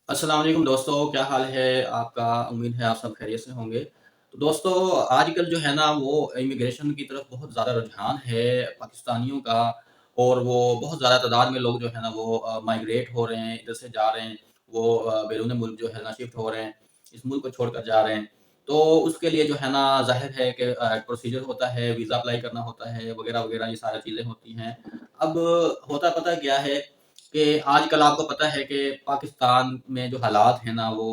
अस्सलाम वालेकुम दोस्तों, क्या हाल है आपका? उम्मीद है आप सब खैरियत से होंगे। तो दोस्तों, आजकल जो है ना वो इमिग्रेशन की तरफ बहुत ज़्यादा रुझान है पाकिस्तानियों का। और वो बहुत ज़्यादा तादाद में लोग जो है ना वो माइग्रेट हो रहे हैं, इधर से जा रहे हैं। वो बैरून मुल्क जो है ना शिफ्ट हो रहे हैं, इस मुल्क को छोड़कर जा रहे हैं। तो उसके लिए जो है ना ज़ाहिर है कि प्रोसीजर होता है, वीज़ा अप्लाई करना होता है, वगैरह-वगैरह ये सारी चीज़ें होती हैं। अब होता पता क्या है कि आजकल आपको पता है कि पाकिस्तान में जो हालात हैं ना वो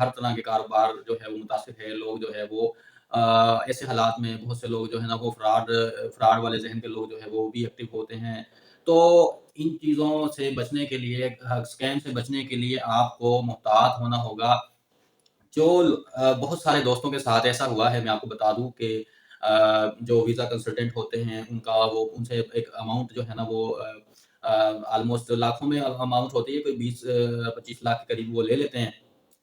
हर तरह के कारोबार जो है वो मुतासिर है। लोग जो है वो ऐसे हालात में बहुत से लोग जो है ना वो फ्रॉड वाले ज़हन के लोग जो है वो भी एक्टिव होते हैं। तो इन चीज़ों से बचने के लिए स्कैम से बचने के लिए आपको मुहतात होना होगा। जो बहुत सारे दोस्तों के साथ ऐसा हुआ है, मैं आपको बता दूँ कि जो वीज़ा कंसल्टेंट होते हैं, उनका वो उनसे एक अमाउंट जो है ना वो ऑलमोस्ट लाखों में अमाउंट होती है, कोई 20 25 लाख के करीब वो ले लेते हैं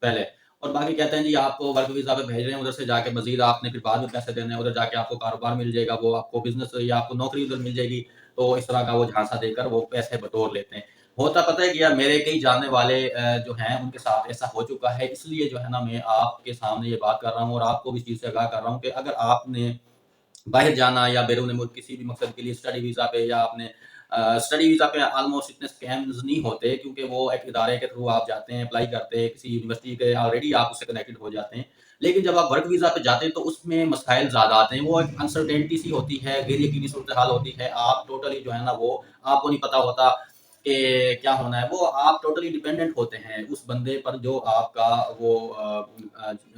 पहले। और बाकी कहते हैं जी आपको वर्क वीज़ा पे भेज रहे हैं, उधर से जाके मज़ीद आपने फिर बाद में पैसे देने हैं, उधर जाके आपको कारोबार मिल जाएगा, वो आपको बिज़नेस या आपको नौकरी उधर मिल जाएगी। तो इस तरह का वो झांसा देकर वो पैसे बटोर लेते हैं। होता पता है क्या, मेरे कई जानने वाले जो हैं उनके साथ ऐसा हो चुका है, इसलिए जो है ना मैं आपके सामने ये बात कर रहा हूँ और आपको भी इस चीज़ से आगाह कर रहा हूँ कि अगर आपने बाहर जाना या बैरून मुल्क किसी भी मकसद के लिए स्टडी वीज़ा पे या आपने स्टडी वीज़ा पे ऑलमोस्ट इतने स्कैम्स नहीं होते, क्योंकि वो एक इदारे के थ्रू आप जाते हैं, अप्लाई करते हैं, किसी यूनिवर्सिटी के ऑलरेडी आप उससे कनेक्टेड हो जाते हैं। लेकिन जब आप वर्क वीज़ा पे जाते हैं तो उसमें मसाइल ज़्यादा आते हैं, वो एक अनसर्टेनिटी सी होती है, गैर यकीनी सूरत-हाल होती है। आप टोटली जो है ना वो आपको नहीं पता होता कि क्या होना है। वो आप टोटली डिपेंडेंट होते हैं उस बंदे पर जो आपका वो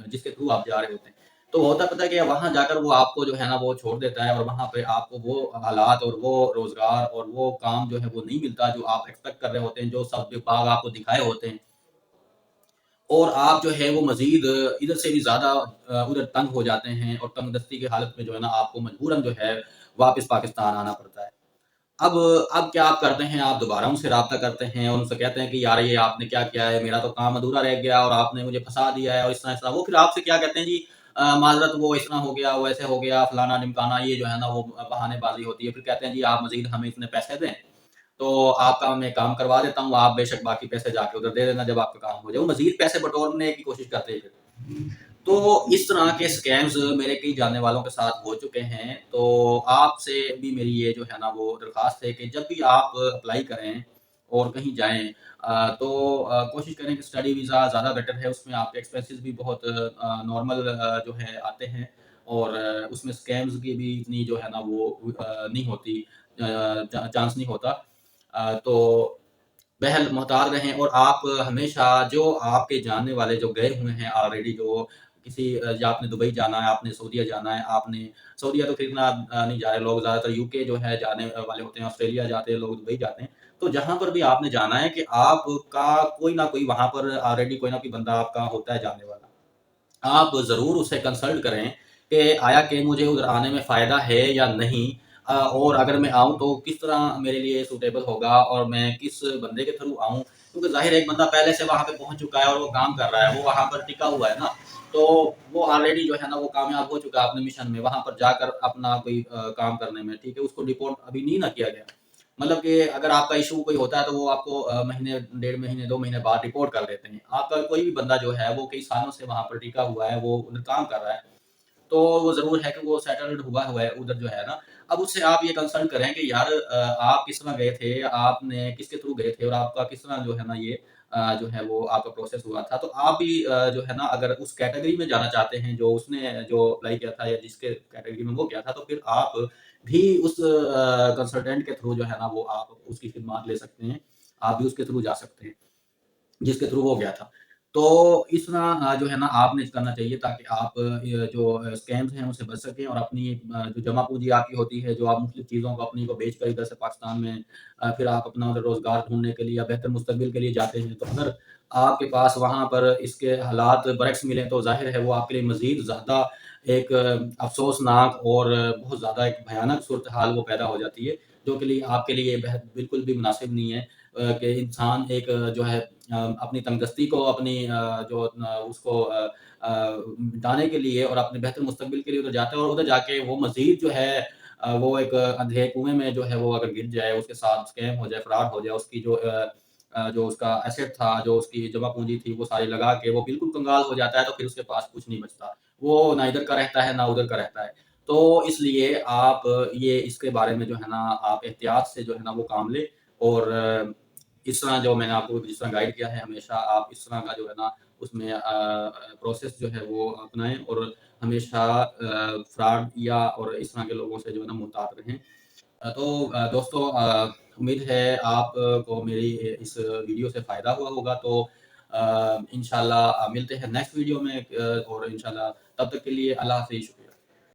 जिसके थ्रू आप जा रहे होते हैं। तो होता पता है कि वहाँ जाकर वो आपको जो है ना वो छोड़ देता है और वहाँ पे आपको वो हालात और वो रोज़गार और वो काम जो है वो नहीं मिलता जो आप एक्सपेक्ट कर रहे होते हैं, जो सब विभाग आपको दिखाए होते हैं। और आप जो है वो मज़ीद इधर से भी ज़्यादा उधर तंग हो जाते हैं और तंगदस्ती की हालत में जो है ना आपको मजबूरन जो है वापस पाकिस्तान आना पड़ता है। अब अब क्या आप करते हैं, आप दोबारा उनसे राब्ता करते हैं और उनसे कहते हैं कि यार ये आपने क्या किया है, मेरा तो काम अधूरा रह गया और आपने मुझे फँसा दिया है और इस तरह-इस तरह। वो फिर आपसे क्या कहते हैं जी, माज़रत वो इस तरह हो गया, वो ऐसे हो गया, फलाना-ढिमकाना, ये जो है ना वो बहानेबाज़ी होती है। फिर कहते हैं जी आप मज़ीद हमें इतने पैसे दें, तो आपका मैं काम करवा देता हूँ, आप बेशक बाकी पैसे जाके उधर दे देना जब आपका काम हो जाए। वो मज़ीद पैसे बटोरने की कोशिश करते हैं फिर। तो इस तरह के स्कैम्स मेरे कई जानने वालों के साथ हो चुके हैं। तो आपसे भी मेरी ये जो है ना वो दरख्वास्त है कि जब भी आप अप्लाई करें और कहीं जाएँ, तो कोशिश करें कि स्टडी वीज़ा ज़्यादा बेटर है, उसमें आपके एक्सपेंसेस भी बहुत नॉर्मल जो है आते हैं। और उसमें स्कैम्स की भी इतनी जो है ना वो नहीं होती, चांस नहीं होता। तो बहल मोहतात रहें और आप हमेशा जो आपके जानने वाले जो गए हुए हैं ऑलरेडी, जो किसी या आपने दुबई जाना है, आपने सऊदीया जाना है, आपने सऊदीया तो खरीदना नहीं जा रहे लोग, ज़्यादातर यूके जो है जाने वाले होते हैं, ऑस्ट्रेलिया जाते हैं लोग, दुबई जाते हैं। तो जहाँ पर भी आपने जाना है कि आपका कोई ना कोई वहाँ पर ऑलरेडी कोई ना कोई बंदा आपका होता है जानने वाला। आप ज़रूर उससे कंसल्ट करें कि आया कि मुझे उधर आने में फ़ायदा है या नहीं, और अगर मैं आऊँ तो किस तरह मेरे लिए सूटेबल होगा और मैं किस बंदे के थ्रू आऊँ। क्योंकि ज़ाहिर है एक बंदा पहले से वहाँ पे पहुँच चुका है और वो काम कर रहा है, वो वहाँ पर टिका हुआ है ना, तो वो ऑलरेडी जो है ना वो कामयाब हो चुका है अपने मिशन में, वहाँ पर जाकर अपना कोई काम करने में, ठीक है? उसको डिपोर्ट अभी नहीं ना किया गया। मतलब कि अगर आपका इश्यू कोई होता है तो वो आपको महीने, डेढ़ महीने, 2 महीने बाद रिपोर्ट कर देते हैं। आपका कोई भी बंदा जो है वो कई सालों से वहाँ पर टिका हुआ है, वो उधर काम कर रहा है, तो वो ज़रूर है कि वो सेटल्ड हुआ हुआ है उधर जो है ना। अब उससे आप ये कंसल्ट करें कि यार आप किस तरह गए थे, आपने किसके थ्रू गए थे और आपका किस तरह जो है ना ये जो है वो आपका प्रोसेस हुआ था। तो आप भी जो है ना अगर उस कैटेगरी में जाना चाहते हैं जो उसने जो अप्लाई किया था या जिसके कैटेगरी में वो गया था, तो फिर आप भी उस कंसल्टेंट के थ्रू जो है ना वो आप उसकी खिदमात ले सकते हैं। आप भी उसके थ्रू जा सकते हैं। जिसके थ्रू वो गया था। तो इस तरह जो है ना आपने करना चाहिए ताकि आप ये जो स्कैम्स हैं उनसे बच सकें और अपनी जो जमा पूँजी आपकी होती है, जो आप मुख्तलिफ़ चीज़ों को अपनी को बेचकर इधर से पाकिस्तान में फिर आप अपना उधर रोज़गार ढूँढने के लिए या बेहतर मुस्तकबिल के लिए जाते हैं, तो अगर आपके पास वहाँ पर इसके हालात बरअक्स मिलें तो ज़ाहिर है वो आपके लिए मज़ीद ज़्यादा एक अफ़सोसनाक और बहुत ज़्यादा एक भयानक सूरत-हाल वो पैदा हो जाती है, जो कि लिए आपके लिए बिल्कुल भी मुनासिब नहीं है, कि इंसान एक जो है अपनी तंगदस्ती को अपनी जो उसको मिटाने के लिए और अपने बेहतर मुस्तकबिल के लिए उधर जाता है और उधर जाके वो मज़ीद जो है वो एक अंधेरे कुएँ में जो है वो अगर गिर जाए, उसके साथ स्कैम हो जाए, फ्रॉड हो जाए, उसकी जो جو اس کا ایسٹ تھا، جو اس کی جمع پونجی تھی، وہ ساری لگا کے وہ بالکل کنگال ہو جاتا ہے، تو پھر اس کے پاس کچھ نہیں بچتا، وہ نہ ادھر کا رہتا ہے نہ ادھر کا رہتا ہے۔ تو اس لیے آپ یہ اس کے بارے میں جو ہے نا آپ احتیاط سے جو ہے نا وہ کام لیں، اور اس طرح جو میں نے آپ کو جس طرح گائیڈ کیا ہے، ہمیشہ آپ اس طرح کا جو ہے نا اس میں پروسیس جو ہے وہ اپنائیں، اور ہمیشہ فراڈ یا اور اس طرح کے لوگوں سے جو ہے نا محتاط رہیں۔ تو دوستو، امید ہے آپ کو میری اس ویڈیو سے فائدہ ہوا ہوگا، تو انشاءاللہ ملتے ہیں نیکسٹ ویڈیو میں، اور انشاءاللہ تب تک کے لیے اللہ حافظ، شکریہ۔